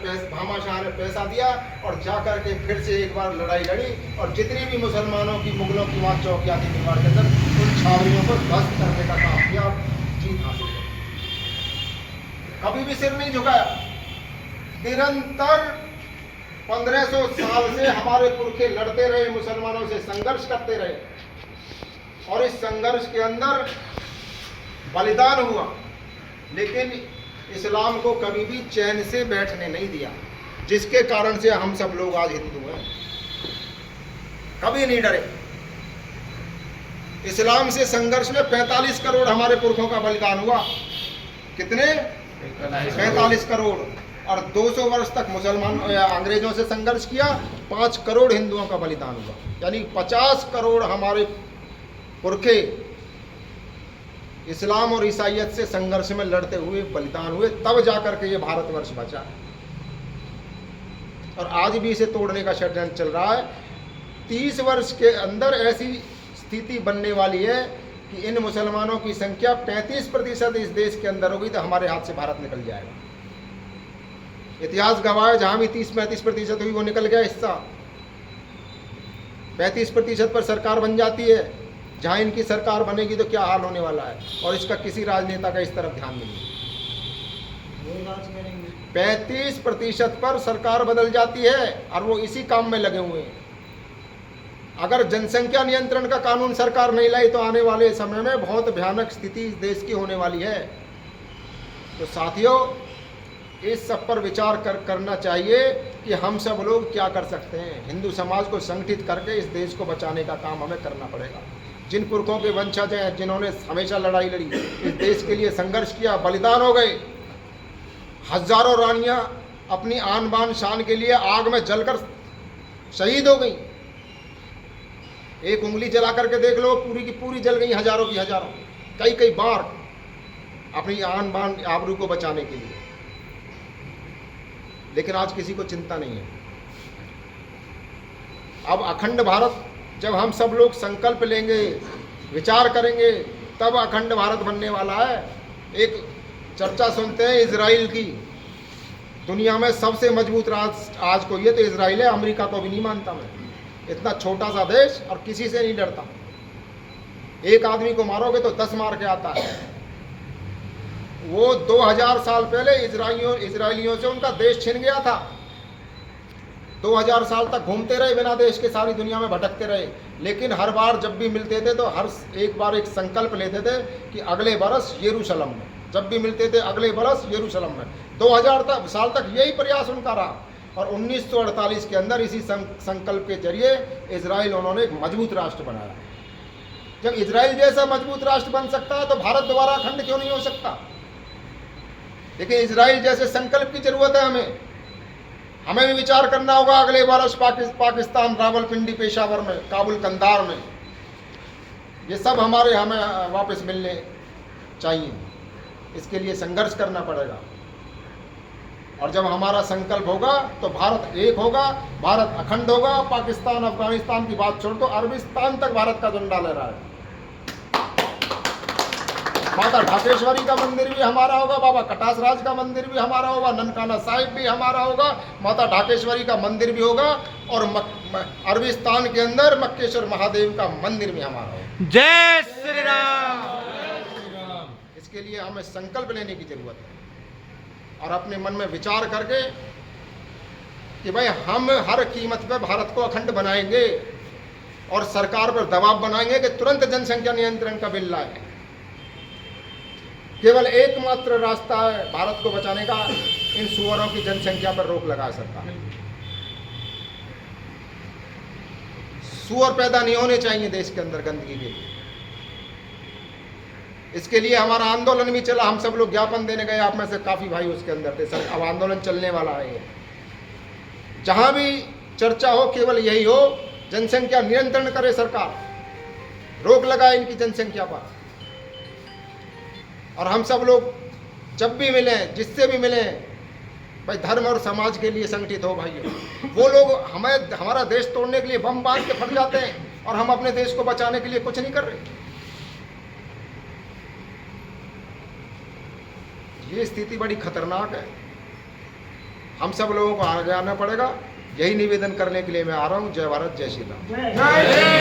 भामाशाह ने पैसा दिया और जाकर के फिर से एक बार लड़ाई लड़ी और जितनी भी मुसलमानों की, मुगलों की वहाँ चौकियाँ थी मेवाड़ के अंदर, उन छावनियों को ध्वस्त करने का काम किया और जीत हासिल की। कभी भी सिर नहीं झुकाया। निरंतर 1500 साल से हमारे पुरखे लड़ते रहे, मुसलमानों से संघर्ष करते रहे और इस संघर्ष के अंदर बलिदान हुआ, लेकिन इस्लाम को कभी भी चैन से बैठने नहीं दिया, जिसके कारण से हम सब लोग आज हिंदू हैं। कभी नहीं डरे। इस्लाम से संघर्ष में 45 करोड़ हमारे पुरखों का बलिदान हुआ। कितने? 45 करोड़। और 200 वर्ष तक मुसलमान अंग्रेजों से संघर्ष किया, 5 करोड़ हिंदुओं का बलिदान हुआ। यानी 50 करोड़ हमारे पुरखे इस्लाम और ईसाइयत से संघर्ष में लड़ते हुए बलिदान हुए, तब जाकर के ये भारतवर्ष बचा। और आज भी इसे तोड़ने का षड्यंत्र चल रहा है। 30 वर्ष के अंदर ऐसी स्थिति बनने वाली है कि इन मुसलमानों की संख्या 35% इस देश के अंदर होगी तो हमारे हाथ से भारत निकल जाएगा। इतिहास गवाह है, जहां भी 30-35% हुई वो निकल गया हिस्सा। 35% पर सरकार बन जाती है, जहां इनकी सरकार बनेगी तो क्या हाल होने वाला है, और इसका किसी राजनेता का इस तरफ ध्यान नहीं है। 35% पर सरकार बदल जाती है और वो इसी काम में लगे हुए हैं। अगर जनसंख्या नियंत्रण का कानून सरकार नहीं लाई तो आने वाले समय में बहुत भयानक स्थिति इस देश की होने वाली है। तो साथियों, इस सब पर विचार करना चाहिए कि हम सब लोग क्या कर सकते हैं। हिंदू समाज को संगठित करके इस देश को बचाने का काम हमें करना पड़ेगा। जिन पुरखों के वंशज हैं, जिन्होंने हमेशा लड़ाई लड़ी, इस देश के लिए संघर्ष किया, बलिदान हो गए, हजारों रानियां अपनी आन बान शान के लिए आग में जलकर शहीद हो गई। एक उंगली जला करके देख लो, पूरी की पूरी जल गई, हजारों की हजारों, कई बार, अपनी आन बान आबरू को बचाने के लिए। लेकिन आज किसी को चिंता नहीं है। अब अखंड भारत, जब हम सब लोग संकल्प लेंगे, विचार करेंगे, तब अखंड भारत बनने वाला है। एक चर्चा सुनते हैं इजराइल की, दुनिया में सबसे मजबूत राष्ट्र आज को ये तो इजराइल है। अमेरिका को भी नहीं मानता मैं, इतना छोटा सा देश और किसी से नहीं डरता। एक आदमी को मारोगे तो 10 मार के आता है। वो 2000 साल पहले इजराइलियों से उनका देश छिन गया था। 2000 साल तक घूमते रहे बिना देश के, सारी दुनिया में भटकते रहे, लेकिन हर बार जब भी मिलते थे तो हर एक बार एक संकल्प लेते थे कि अगले बरस यरूशलेम में, जब भी मिलते थे अगले बरस यरूशलेम में। 2000 साल तक यही प्रयास उनका रहा और 1948 के अंदर इसी संकल्प के जरिए इजराइल उन्होंने एक मजबूत राष्ट्र बनाया। जब इजराइल जैसा मजबूत राष्ट्र बन सकता है तो भारत दोबारा अखंड क्यों नहीं हो सकता? लेकिन इजराइल जैसे संकल्प की जरूरत है। हमें भी विचार करना होगा। अगले वर्ष पाकिस्तान, रावलपिंडी, पेशावर में, काबुल, कंधार में, ये सब हमें वापस मिलने चाहिए। इसके लिए संघर्ष करना पड़ेगा। और जब हमारा संकल्प होगा तो भारत एक होगा, भारत अखंड होगा। पाकिस्तान, अफगानिस्तान की बात छोड़ दो, अरबिस्तान तक भारत का झंडा लहरा है। माता ढाकेश्वरी का मंदिर भी हमारा होगा, बाबा कटासराज का मंदिर भी हमारा होगा, ननकाना साहिब भी हमारा होगा, माता ढाकेश्वरी का मंदिर भी होगा और अरबिस्तान के अंदर मक्केश्वर महादेव का मंदिर भी हमारा होगा। जय श्री राम। इसके लिए हमें संकल्प लेने की जरूरत है और अपने मन में विचार करके कि भाई हम हर कीमत पर भारत को अखंड बनाएंगे और सरकार पर दबाव बनाएंगे कि तुरंत जनसंख्या नियंत्रण का बिल लाए। केवल एकमात्र रास्ता है भारत को बचाने का, इन सुअरों की जनसंख्या पर रोक लगाए सरकार। सुअर पैदा नहीं होने चाहिए देश के अंदर गंदगी के लिए। इसके लिए हमारा आंदोलन भी चला, हम सब लोग ज्ञापन देने गए, आप में से काफी भाई उसके अंदर थे। सर, अब आंदोलन चलने वाला है। जहां भी चर्चा हो केवल यही हो, जनसंख्या नियंत्रण करे सरकार, रोक लगाए इनकी जनसंख्या पर। और हम सब लोग जब भी मिले, जिससे भी मिले, भाई धर्म और समाज के लिए संगठित हो भाइयों। वो लोग हमारा देश तोड़ने के लिए बम बांध के फट जाते हैं और हम अपने देश को बचाने के लिए कुछ नहीं कर रहे। ये स्थिति बड़ी खतरनाक है। हम सब लोगों को आगे आना पड़ेगा। यही निवेदन करने के लिए मैं आ रहा हूँ। जय भारत, जय श्री राम। जय